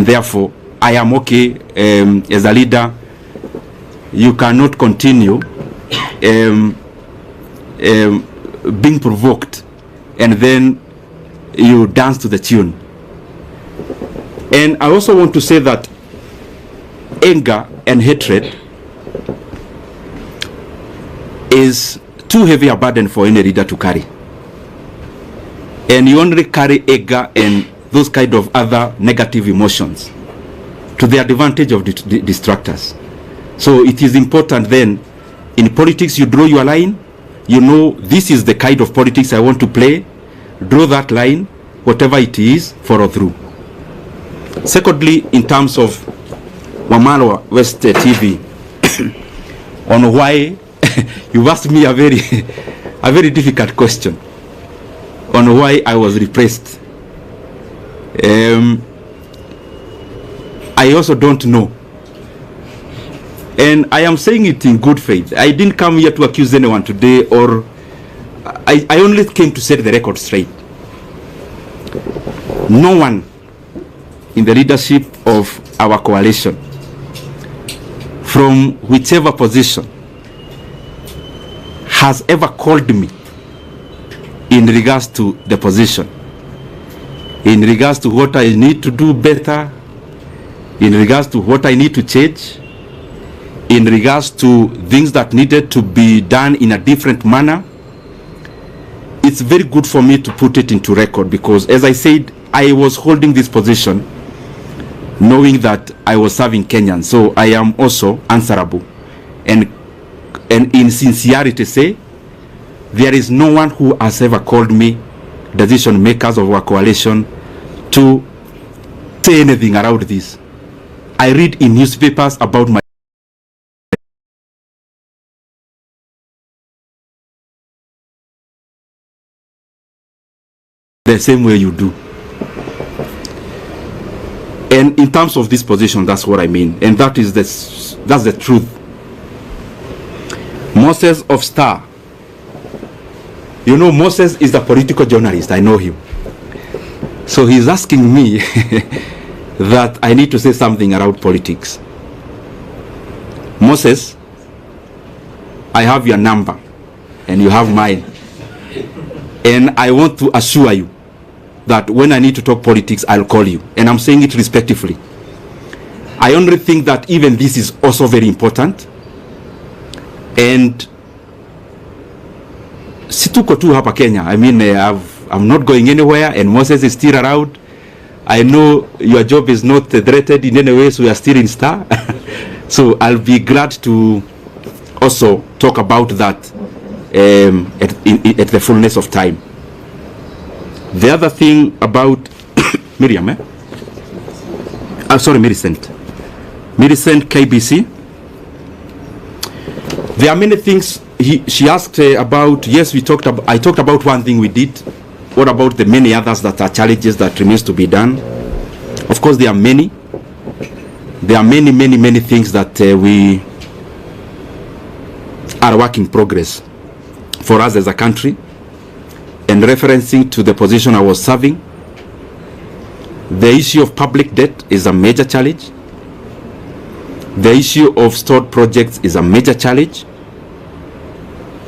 and therefore I am okay as a leader. You cannot continue being provoked and then you dance to the tune. And I also want to say that anger and hatred is too heavy a burden for any leader to carry. And you only carry anger and those kind of other negative emotions to the advantage of the distractors. So it is important then, in politics you draw your line, you know this is the kind of politics I want to play, draw that line, whatever it is, follow through. Secondly, in terms of Wamalwa West TV, on why, you asked me a very difficult question, on why I was repressed. I also don't know. And I am saying it in good faith. I didn't come here to accuse anyone today, or I only came to set the record straight. No one in the leadership of our coalition, from whichever position, has ever called me in regards to the position, in regards to what I need to do better, in regards to what I need to change, in regards to things that needed to be done in a different manner. It's very good for me to put it into record, because as I said, I was holding this position knowing that I was serving Kenyans, so I am also answerable, and in sincerity say, there is no one who has ever called me, decision makers of our coalition, to say anything around this. I read in newspapers about my the same way you do. And in terms of this position, that's what I mean, and that's the truth. Moses of Star, you know, Moses is the political journalist, I know him. So he's asking me that I need to say something around politics. Moses, I have your number and you have mine, and I want to assure you that when I need to talk politics, I'll call you, and I'm saying it respectfully. I only think that even this is also very important, and situko tu hapa Kenya. I mean, I'm not going anywhere, and Moses is still around. I know your job is not threatened in any way, so we are still in Star. So I'll be glad to also talk about that at the fullness of time. The other thing about Miriam, sorry, Millicent KBC. There are many things she asked about. Yes, I talked about one thing we did. What about the many others that are challenges that remains to be done? Of course, there are many. There are many things that we are work in progress for us as a country. And referencing to the position I was serving, the issue of public debt is a major challenge. The issue of stored projects is a major challenge.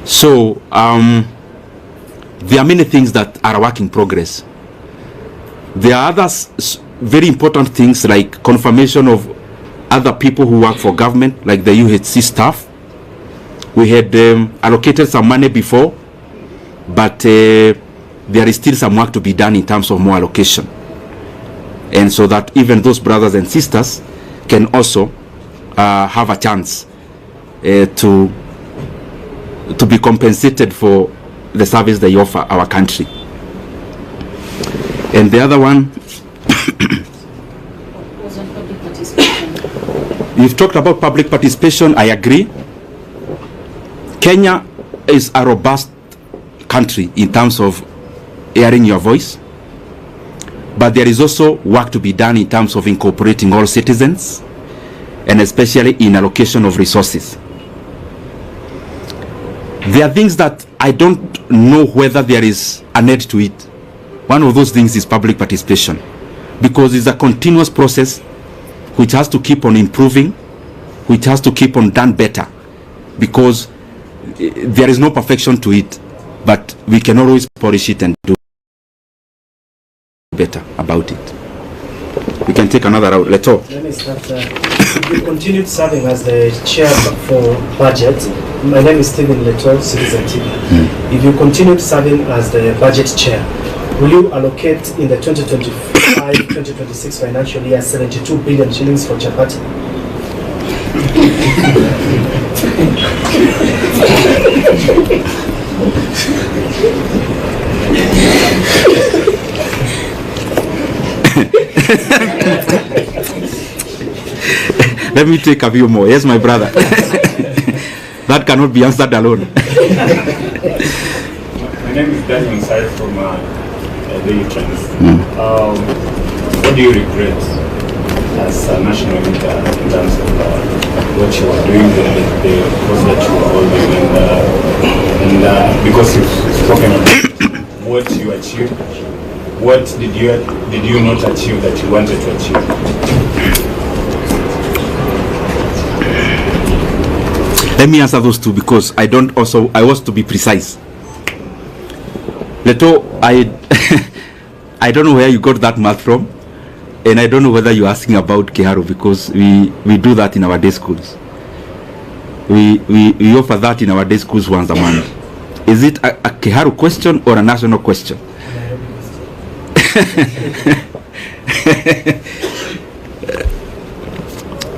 So there are many things that are a work in progress. There are other very important things like confirmation of other people who work for government, like the UHC staff. We had allocated some money before, but there is still some work to be done in terms of more allocation, and so that even those brothers and sisters can also have a chance to be compensated for the service they offer our country. And the other one, you've talked about public participation. I agree. Kenya is a robust country in terms of hearing your voice, but there is also work to be done in terms of incorporating all citizens, and especially in allocation of resources. There are things that I don't know whether there is a need to it. One of those things is public participation. because it's a continuous process which has to keep on improving, which has to keep on done better, because there is no perfection to it, but we can always polish it and do better about it. We can take another route. Let's talk. Let me start. If you continued serving as the chair for budget, my name is Stephen Leto, Citizen TV. If you continued serving as the budget chair, will you allocate in the 2025-2026 financial year 72 billion shillings for Chapati? Let me take a few more. Yes, my brother. That cannot be answered alone. My name is Daniel Nsai from Daily Trends. What do you regret as a national leader in terms of what you are doing, the course that you are holding, and because you've spoken about what you achieved, what did you not achieve that you wanted to achieve? Let me answer those two, because I want to be precise. Leto, I don't know where you got that math from, and I don't know whether you're asking about Kiharu, because we do that in our day schools. We offer that in our day schools once a month. Is it a Kiharu question or a national question?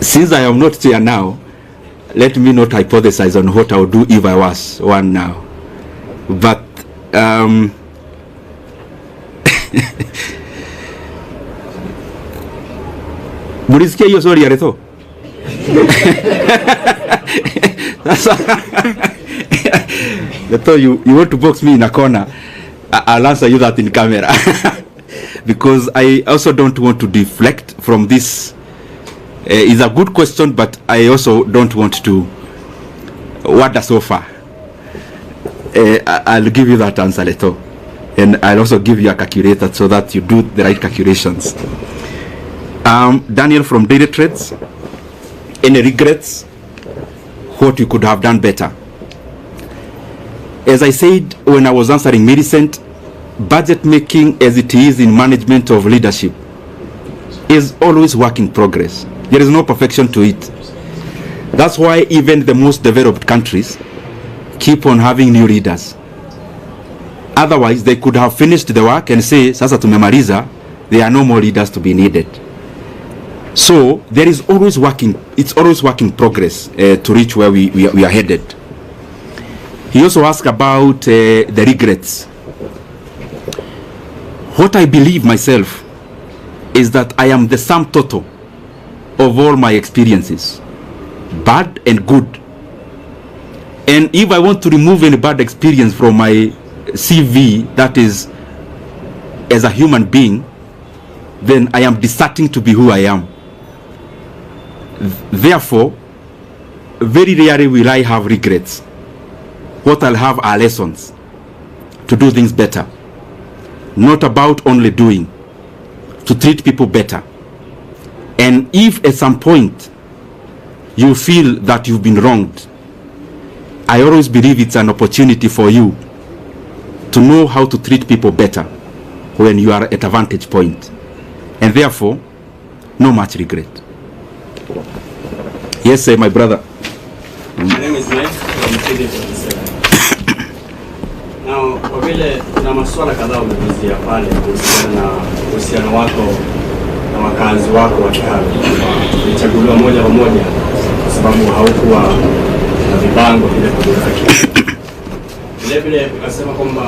Since I am not here now, let me not hypothesize on what I would do if I was one now. But mulisikia hiyo swali ya Leto? Leto, you want to box me in a corner? I'll answer you that in camera. Because I also don't want to deflect from this. It's a good question, but I also don't want to wander so far. I'll give you that answer, Leto. And I'll also give you a calculator so that you do the right calculations. Daniel from Daily Trades. Any regrets? What you could have done better? As I said when I was answering Millicent, budget making as it is in management of leadership is always work in progress. There is no perfection to it. That's why even the most developed countries keep on having new leaders. Otherwise, they could have finished the work and say, sasa tumemaliza, there are no more leaders to be needed. So there is always it's always work in progress to reach where we are headed. He also asked about the regrets. What I believe myself is that I am the sum total of all my experiences, bad and good. And if I want to remove any bad experience from my CV, that is, as a human being, then I am deserting to be who I am. Therefore, very rarely will I have regrets. What I'll have are lessons to do things better. Not about only doing, to treat people better. And if at some point you feel that you've been wronged, I always believe it's an opportunity for you to know how to treat people better when you are at a vantage point. And therefore, no much regret. Yes, sir, my brother. My name is Mike from KD47. Now, kwa vile kuna masuala kadhaa umeguzia pale kuhusiana na uhusiano wako na wakazi wako wa Kiharu. Ulichaguliwa moja kwa moja kwa sababu haukuwa na vibango vile kuduka. Vile vile ukasema kwamba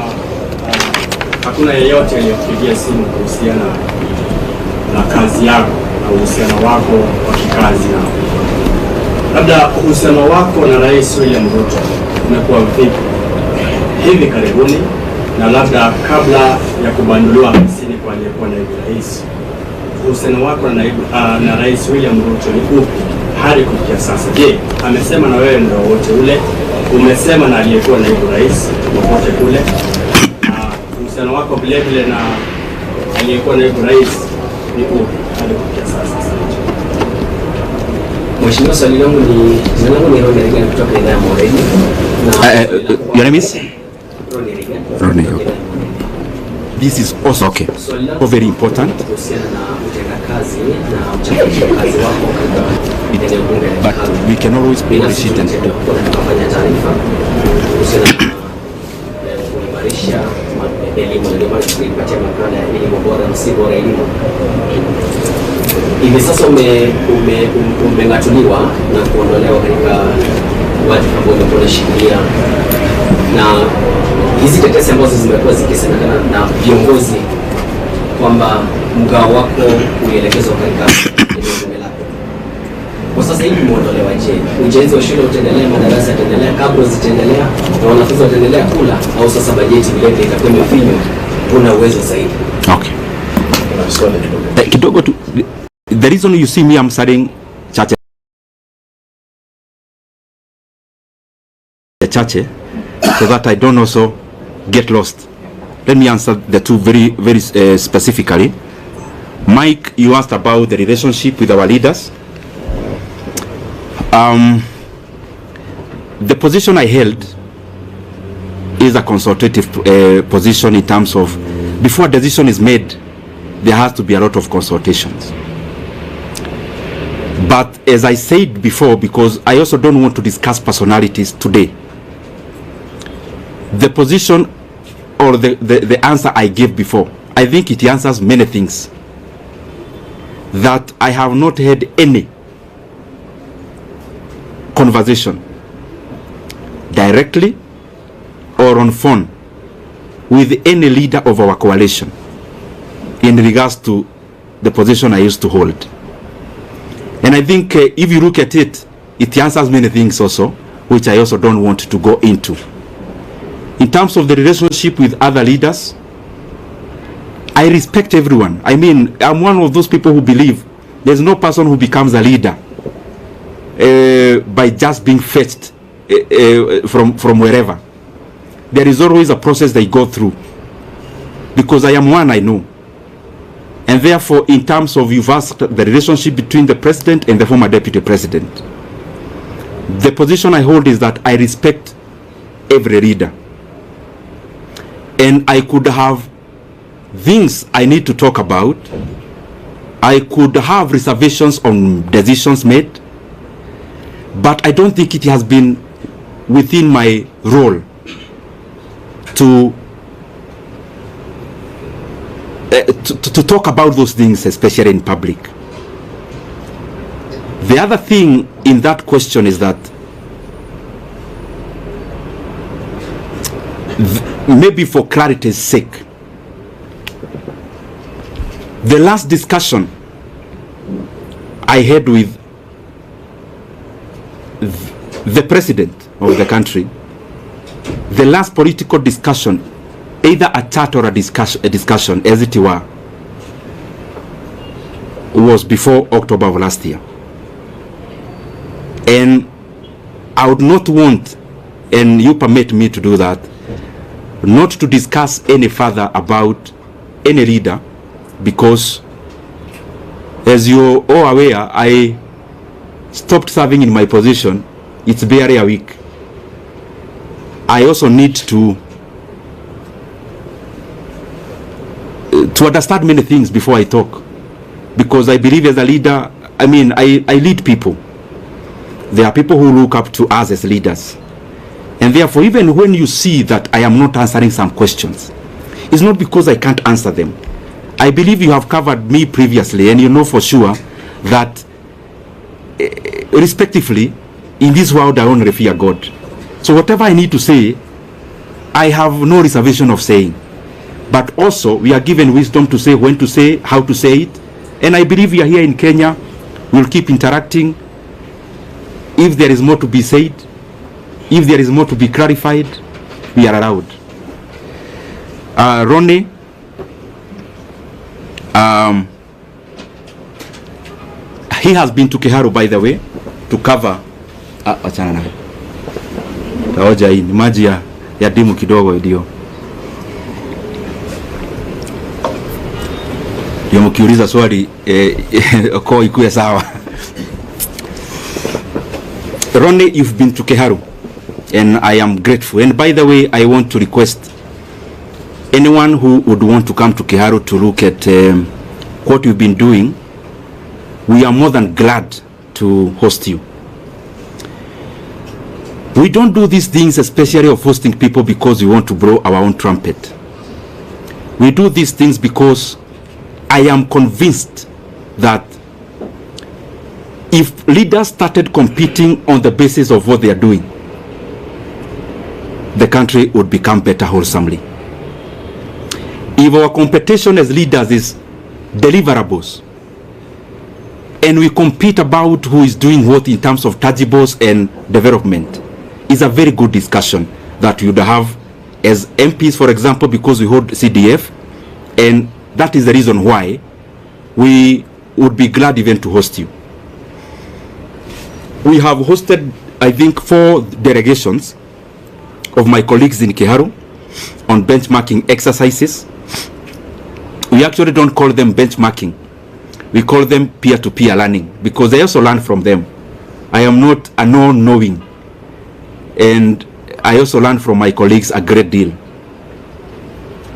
hakuna yeyote aliyokupigia simu kuhusiana na kazi yako na uhusiano wako wa kikazi na labda uhusiano wako na Rais William Ruto umekuwa vipi hivi karibuni, na labda kabla ya kubanduliwa ofisini kwa aliyekuwa naibu rais, uhusiano wako na Rais William Ruto ni upi hadi kufikia sasa? Je, amesema na wewe ndio wote ule? Umesema na aliyekuwa naibu rais popote kule? Uhusiano wako vile vile na aliyekuwa naibu rais ni upi hadi kufikia sasa? Mheshimiwa, swali langu ni Ronnie kutoka idhaa ya Moreni. Your name is? Ronnie. Okay. This is also okay. Very important. But we can always polish it and do. Hivi sasa umengatuliwa na kuondolewa katika wadhifa ambao umekuwa unashikilia, na hizi tetesi ambazo zimekuwa zikisemekana na viongozi kwamba mgao wako ulielekezwa katika eneo lako. Kwa sasa hivi umeondolewa, je, ujenzi wa shule utaendelea, madarasa yataendelea, kabla zitaendelea na wanafunzi wataendelea kula, au sasa bajeti vile vile itakuwa imefinywa, kuna uwezo zaidi? Okay. Kidogo tu, the reason you see me answering chache so that I don't also get lost. Let me answer the two very specifically. Mike, you asked about the relationship with our leaders. The position I held is a consultative position in terms of before a decision is made, there has to be a lot of consultations. But as I said before, because I also don't want to discuss personalities today, the position or the answer I gave before, I think it answers many things. That I have not had any conversation directly or on phone with any leader of our coalition in regards to the position I used to hold. And I think if you look at it, it answers many things also, which I also don't want to go into. In terms of the relationship with other leaders, I respect everyone. I mean, I'm one of those people who believe there's no person who becomes a leader by just being fetched from wherever. There is always a process they go through. Because I am one, I know. And therefore, in terms of you've asked the relationship between the president and the former deputy president, the position I hold is that I respect every leader. And I could have things I need to talk about. I could have reservations on decisions made. But I don't think it has been within my role to talk about those things, especially in public. The other thing in that question is that maybe for clarity's sake, the last discussion I had with the president of the country, the last political discussion, either a chat or a discussion as it were, was before October of last year. And I would not want, and you permit me to do that, not to discuss any further about any leader, because as you're all aware, I stopped serving in my position. It's barely a week. I also need to understand many things before I talk, because I believe as a leader, I mean, I lead people. There are people who look up to us as leaders, and therefore even when you see that I am not answering some questions, it's not because I can't answer them. I believe you have covered me previously, and you know for sure that respectively in this world I only fear God. So whatever I need to say, I have no reservation of saying. But also, we are given wisdom to say when to say, how to say it. And I believe we are here in Kenya. We'll keep interacting. If there is more to be said, if there is more to be clarified, we are allowed. Ronnie, he has been to Kiharu, by the way, to cover. Achana na taoja hii ni maji ya dimu kidogo ndio ukiuliza swali kwa ikuwe sawa. Ronnie, you've been to Kiharu and I am grateful, and by the way I want to request anyone who would want to come to Kiharu to look at what you've been doing. We are more than glad to host you. We don't do these things, especially of hosting people, because we want to blow our own trumpet. We do these things because I am convinced that if leaders started competing on the basis of what they are doing, the country would become better wholesomely. If our competition as leaders is deliverables, and we compete about who is doing what in terms of tangibles and development, is a very good discussion that you would have as MPs, for example, because we hold CDF, and that is the reason why we would be glad even to host you. We have hosted, I think, 4 delegations of my colleagues in Kiharu on benchmarking exercises. We actually don't call them benchmarking. We call them peer-to-peer learning, because I also learn from them. I am not a non-knowing, and I also learn from my colleagues a great deal.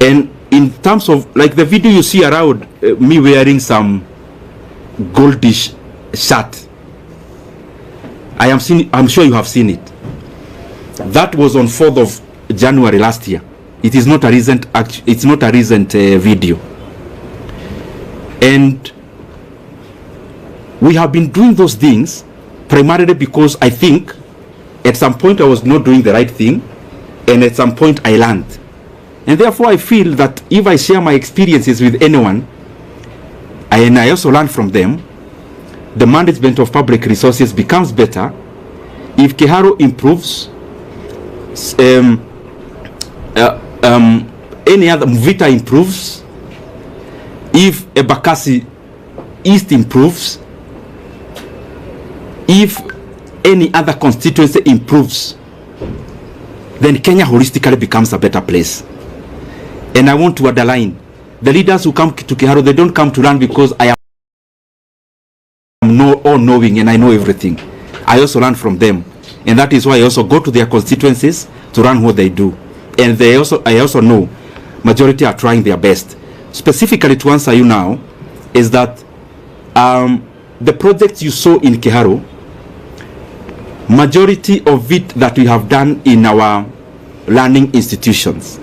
And in terms of, like the video you see around me wearing some goldish shirt, I'm sure you have seen it. That was on 4th of January last year. It is not a recent video. And we have been doing those things primarily because I think at some point I was not doing the right thing, and at some point I learned. And therefore I feel that if I share my experiences with anyone, and I also learn from them, the management of public resources becomes better. If Kiharu improves, any other Mvita improves, if Ebakasi East improves, if any other constituency improves, then Kenya holistically becomes a better place. And I want to underline, the leaders who come to Kiharu, they don't come to learn because I am all-knowing and I know everything. I also learn from them, and that is why I also go to their constituencies to learn what they do. And I also know majority are trying their best. Specifically to answer you now, is that the projects you saw in Kiharu, majority of it that we have done in our learning institutions,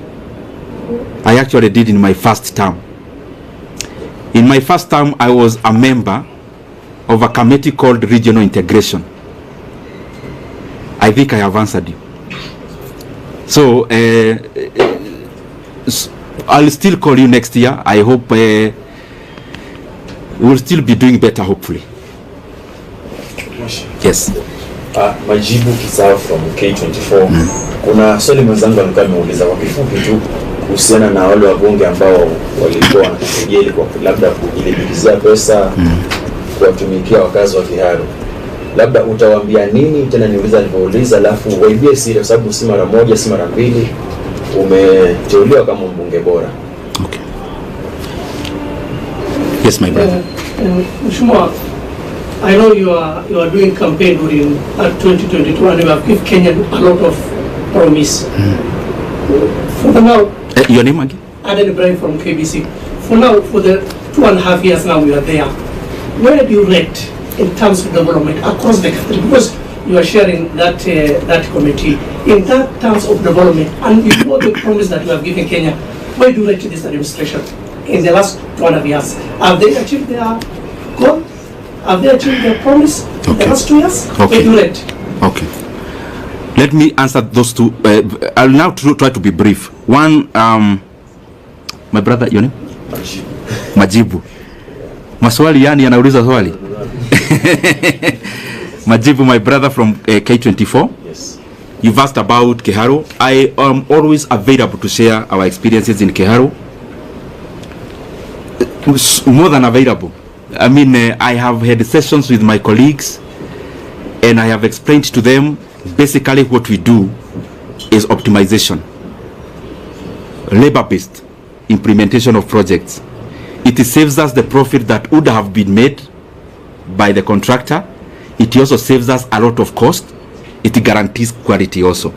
I actually did in my first term. In my first term, I was a member of a committee called Regional Integration. I think I have answered you. So I'll still call you next year. I hope we'll still be doing better, hopefully. Yes. Majibu Kisao from K24. Kuna swali mwenzangu alikuwa ameuliza kwa kifupi tu kuhusiana na wale wabunge ambao walikuwa wanakejeli kwa labda kujilipizia pesa kuwatumikia wakazi wa Kiharu. Labda utawaambia nini? Tena niuliza alivyouliza, alafu waibie siri, kwa sababu si mara moja si mara mbili umeteuliwa kama mbunge bora. Okay. Yes, my brother. Mheshimiwa, I know you are doing campaign during 2022 and you have given Kenya a lot of promise. For the now, your name again? Aden Ibrahim from KBC. For now, for the 2.5 years now we are there. Where do you rate in terms of development across the country? Because you are sharing that that committee in that terms of development, and with all the promise that you have given Kenya, where do you rate this administration in the last 2.5 years? Have they achieved their goal? Have they achieved their promise in the last 2 years? Okay. Where do you rate? Okay. Let me answer those two. I'll now try to be brief. One, my brother, your name? Majibu. Maswali yani anauliza swali. Majibu, my brother from K24. Yes. You've asked about Kiharu. I am always available to share our experiences in Kiharu. More than available. I mean, I have had sessions with my colleagues, and I have explained to them basically what we do is optimization, labor-based implementation of projects. It saves us the profit that would have been made by the contractor. It also saves us a lot of cost. It guarantees quality also.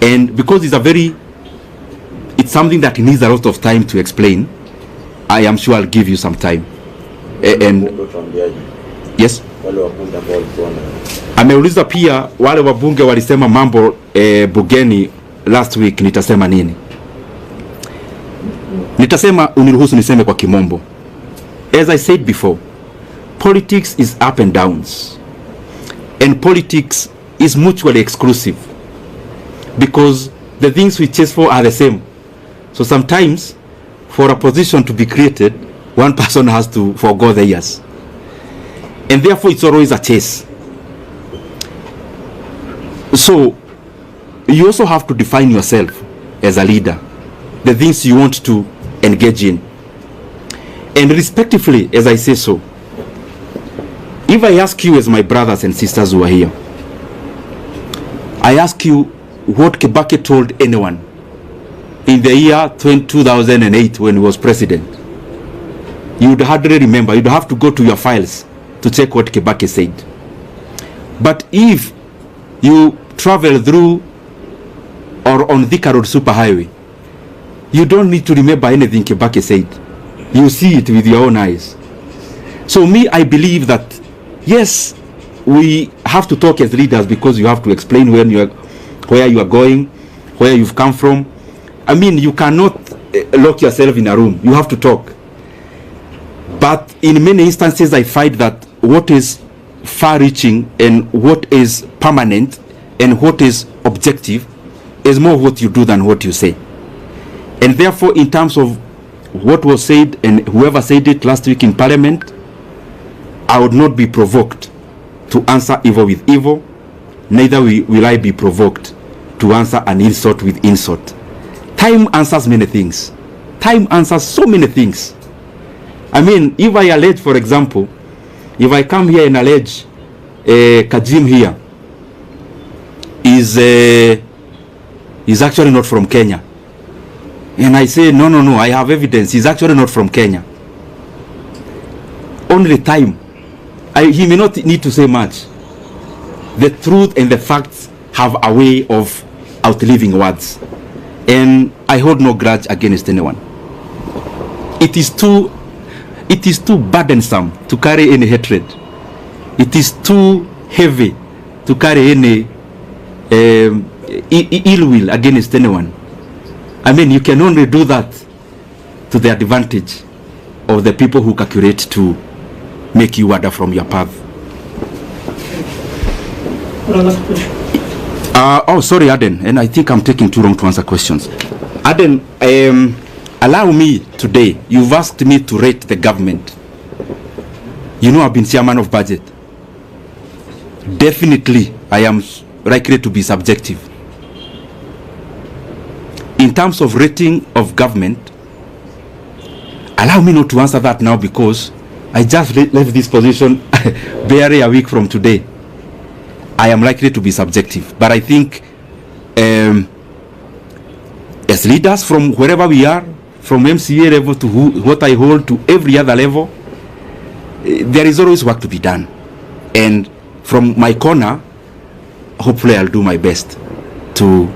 And because it's something that needs a lot of time to explain, I am sure I'll give you some time. And yes, ameuliza pia wale wabunge walisema mambo bugeni last week, nitasema nini? Nitasema, uniruhusu niseme kwa kimombo. As I said before, politics is up and downs, and politics is mutually exclusive, because the things we chase for are the same. So sometimes for a position to be created, one person has to forgo the years, and therefore it's always a chase. So you also have to define yourself as a leader, the things you want to engage in, and respectively, as I say so. If I ask you, as my brothers and sisters who are here, I ask you what Kibaki told anyone in the year 2008 when he was president, you would hardly remember. You'd have to go to your files to check what Kibaki said. But if you travel through or on Thika Road Superhighway, you don't need to remember anything Kibaki said. You see it with your own eyes. So me, I believe that, yes, we have to talk as leaders, because you have to explain where you are going, where you've come from. I mean, you cannot lock yourself in a room. You have to talk. But in many instances, I find that what is far-reaching and what is permanent and what is objective is more what you do than what you say. And therefore, in terms of what was said and whoever said it last week in Parliament, I would not be provoked to answer evil with evil, neither will I be provoked to answer an insult with insult. Time answers many things. Time answers so many things. I mean, if I allege, for example, if I come here and allege Kajim here is actually not from Kenya, and I say, no, I have evidence, he's actually not from Kenya. Only time. He may not need to say much. The truth and the facts have a way of outliving words. And I hold no grudge against anyone. It is too burdensome to carry any hatred. It is too heavy to carry any ill will against anyone. I mean, you can only do that to the advantage of the people who calculate to make you wander from your path. Oh, sorry, Aden, and I think I'm taking too long to answer questions. Aden, allow me today. You've asked me to rate the government. You know, I've been chairman of budget. Definitely, I am likely to be subjective. In terms of rating of government, allow me not to answer that now, because I just left this position barely a week from today. I am likely to be subjective, but I think as leaders from wherever we are, from MCA level to what I hold to every other level, there is always work to be done. And from my corner, hopefully I'll do my best to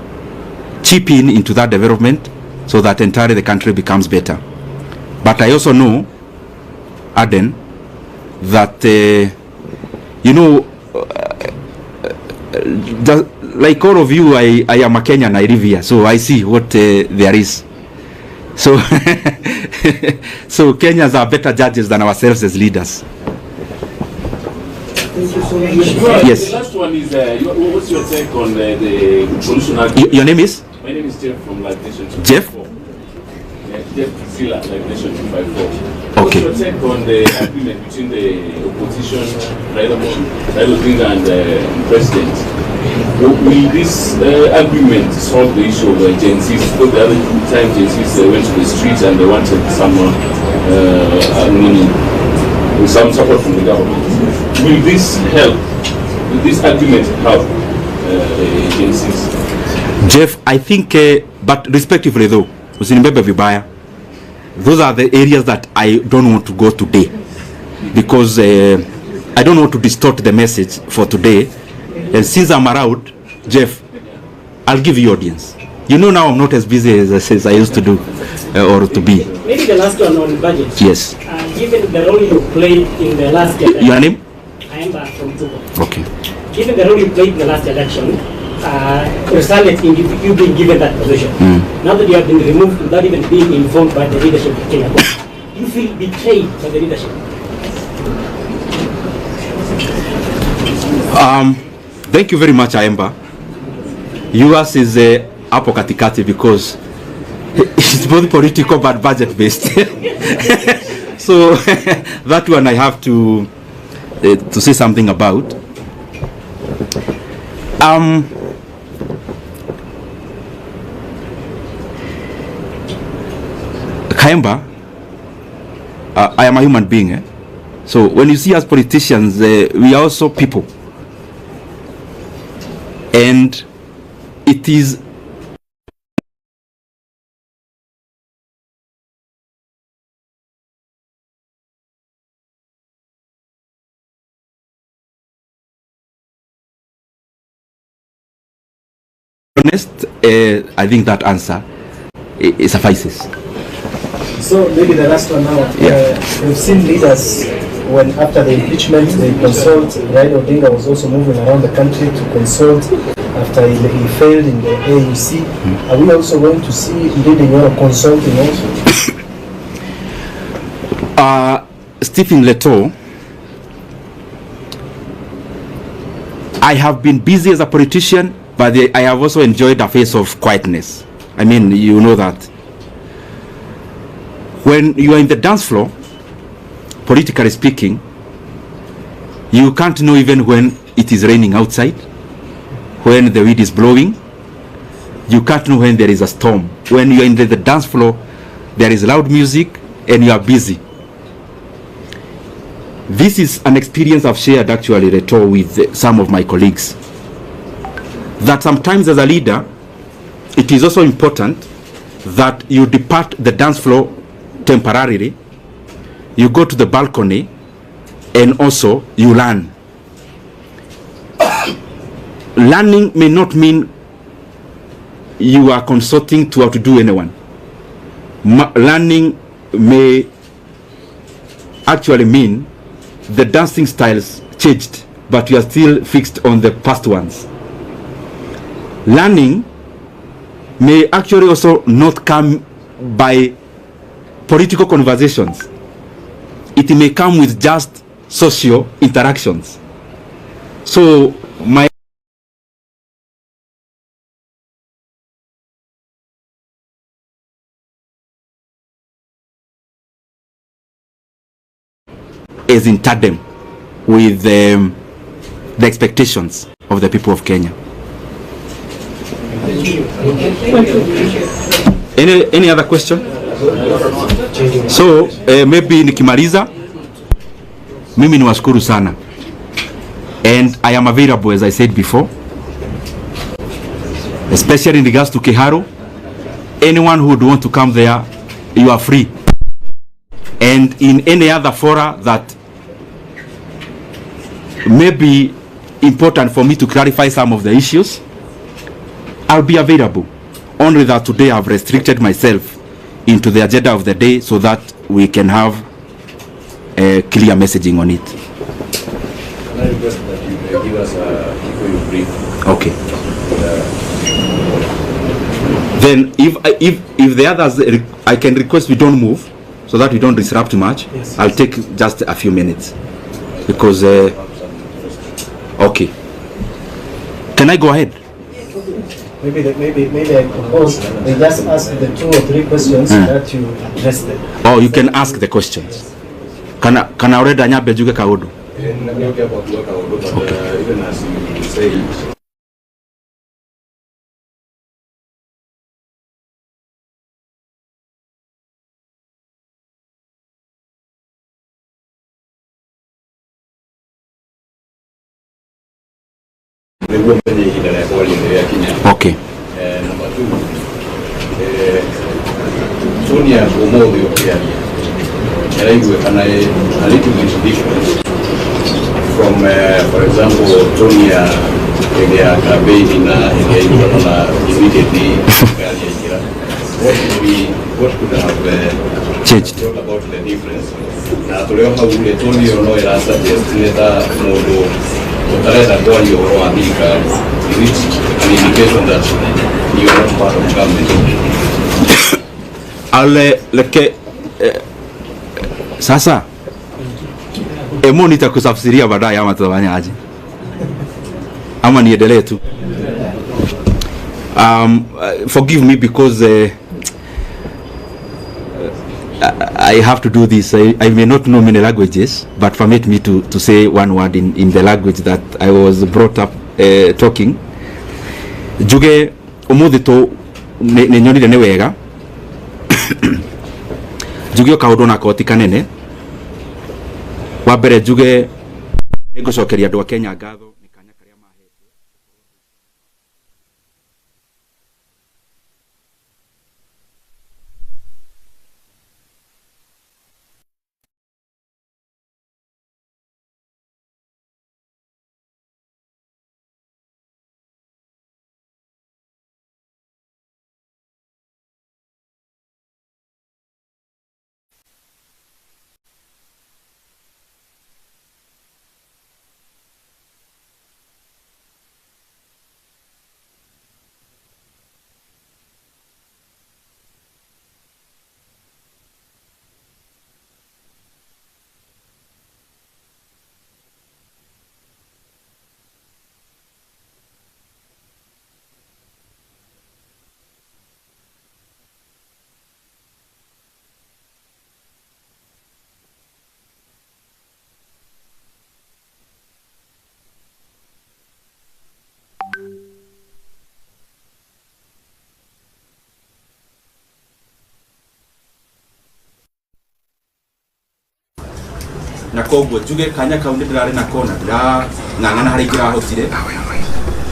chip in into that development so that entirely the country becomes better. But I also know, Aden, that like all of you, I am a Kenyan, I live here, so I see what there is. So so Kenyans are better judges than ourselves as leaders. Yes. The last one is, what's your take on the solution? Your name is? My name is Jeff from Live Nation 254. Jeff? Jeff Zilla, Live Nation 254. Okay. What's your take on the agreement between the opposition, Raila Odinga, and the president? Will this agreement solve the issue of Gen Zs? Because the other time Gen Zs went to the streets and they wanted someone, with some support from the government. Will this help? Will this agreement help Gen Zs? Jeff, I think, but respectively though, usinibebe vibaya, those are the areas that I don't want to go today, because I don't want to distort the message for today. And since I'm around, Jeff, I'll give you audience. You know, now I'm not as busy as I used to do or to be. Maybe the last one on budget. Yes. Given the role you played in the last election. Your name? I am from Tuba. Okay. Given the role you played in the last election, resulted in you being given that position. Now that you have been removed without even being informed by the leadership of Kenya, you feel betrayed by the leadership? Thank you very much, Aemba. Yours is hapo katikati because it's both political but budget based. So that one I have to say something about. Kaemba, I am a human being. So when you see us politicians, we are also people. And it is honest, I think that answer it suffices. So maybe the last one now. We've seen leaders when after the impeachment they consult. Raila Odinga was also moving around the country to consult after he failed in the AUC. Are we also going to see Ndindi Nyoro consulting also? Stephen Leto, I have been busy as a politician, but I have also enjoyed a phase of quietness. I mean, you know that. When you are in the dance floor, politically speaking, you can't know even when it is raining outside, when the wind is blowing. You can't know when there is a storm. When you are in the dance floor, there is loud music and you are busy. This is an experience I've shared actually, Reto, with some of my colleagues. That sometimes as a leader, it is also important that you depart the dance floor temporarily, you go to the balcony, and also you learn. Learning may not mean you are consulting to outdo anyone. Learning may actually mean the dancing styles changed, but you are still fixed on the past ones. Learning may actually also not come by political conversations. It may come with just social interactions. So my is in tandem with the expectations of the people of Kenya. Any other question? So maybe nikimaliza, mimi niwashukuru sana, and I am available as I said before, especially in regards to Keharo. Anyone who would want to come there, you are free. And in any other fora that may be important for me to clarify some of the issues, I'll be available. Only that today I've restricted myself into the agenda of the day so that we can have a clear messaging on it. Can I request that you give us before you brief? Okay. Then if the others, I can request we don't move so that we don't disrupt much. Yes. I'll take just a few minutes because okay. Can I go ahead? Maybe I propose they just ask the 2 or 3 questions that you address them. Oh, you can ask the questions. Can I already nyabe juge kaudu? Even as you say, Okay. Number 2, Tony ya umoja pia yaraiwe kana a little bit different from for example Tony ya campaign na immediately what could have changed about the difference na tulio haule Tony ono era suggest neta modo utareta kwa hiyo roandika which an indication that you are not part of government. Leke sasa emo nitakusafsiria baadaye ama tutafanya aje ama niendelee tu. Forgive me because I have to do this. I may not know many languages, but permit me to say one word in the language that I was brought up talking. Juge umuthi to ne nyonire ne wega juge kaundu na koti kanene wa mbere juge ngucokeria andu a Kenya ngatho ni kanya karia mahete na koguo juge kanya kau ndirari na kona ndira ng'ang'ana hari ngira hotire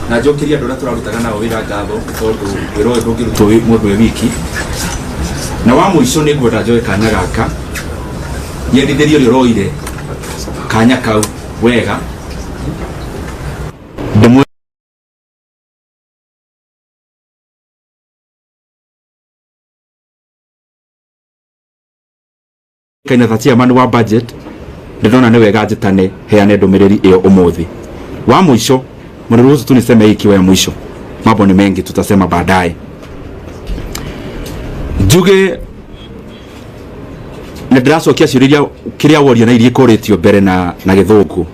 na njokiria andu aria turarutaga nao wira ngatho tondu wira uyu ndungirutwo mundu we wiki na wa muico ni ngwenda njoe kanya gaka nyendithirio riroire kanya kau wega ndimwe kaina tatia manu wa budget ndona ni wega njitane heane ndumiriri iyo umuthi wa mwisho mniruhusu tu niseme ikiwa ya mwisho mambo ni mengi tutasema baadaye juge na draso kia ciuria kiria woria na irie koretio mbere na githungu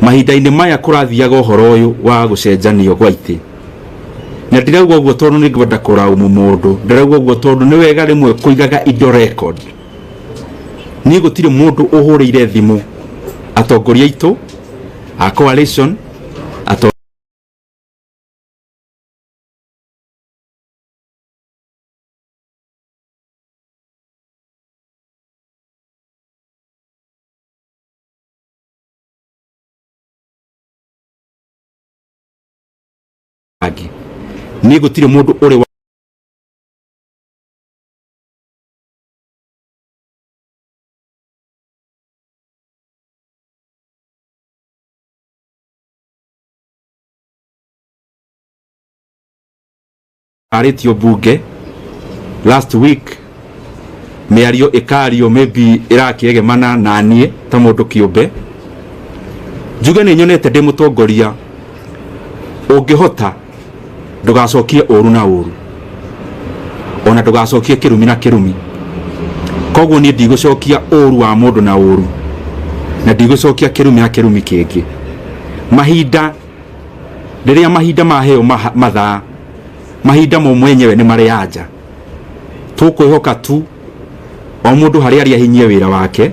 mahinda-ini maya kurathiaga uhoro uyu wa gucenjanio gwa iti na ndirauga uguo tondu ni ngwenda kuraumu mundu ndirauga uguo tondu ni wega rimwe kuigaga indo record ni gutire mundu uhurire thimu atongoria itu a coalition ni gutire mundu uri aritio bunge last week miario ikario maybe irakiege-mana na nie ta mundu kiumbe njuge ni nyonete ndi mutongoria ungihota ndugacokie uru na uru ona ndugacokie kirumi na kirumi koguo ni ndigucokia uru wa mundu na uru na ndigucokia kirumi na kirumi kingi mahinda riria mahinda maheo mathaa mahinda mo mwenyewe ni marianja tukwihoka tu o mundu haria ari ahinyie wira wake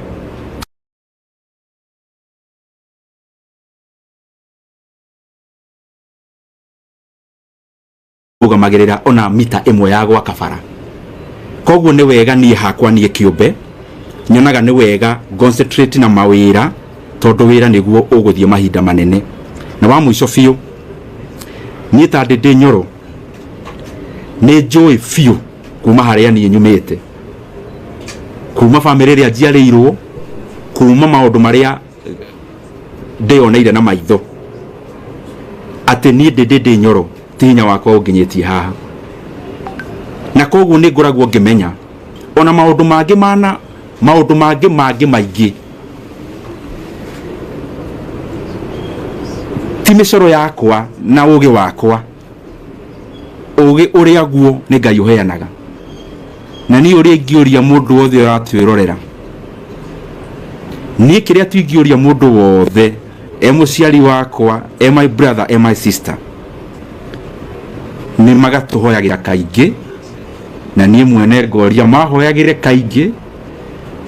ugamagirira ona mita imwe ya gwa kabara koguo ni wega nie hakwa nie kiumbe nyonaga ni wega concentrate na mawira tondu wira niguo uguthie mahinda manene na wa mwisho fiu nie ta Ndindi Nyoro ni njui fiu kuma haria ni nyumite kuma family ria njiarĩirwo kuma maundu maria ndioneire na maitho ati ni Ndindi Nyoro tinya wakwa unginyetie haha na koguo ni ngoragwo ngimenya ona maundu mangi maingi ti micoro yakwa na ugi wakwa ugi uria guo ni Ngai uheanaga na ni uria ingiuria mundu wothe uratwirorera ni kiria tuingiuria mundu wothe muciari wakwa my brother my sister ni magatuhoyagira kaingi na nie mwene ngoria mahoyagire kaingi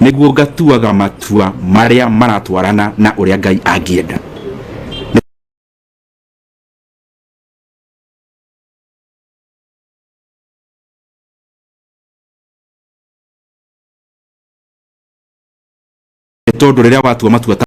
niguo ngatuaga matua maria maratwarana na uria Ngai angienda tondu riria watua matua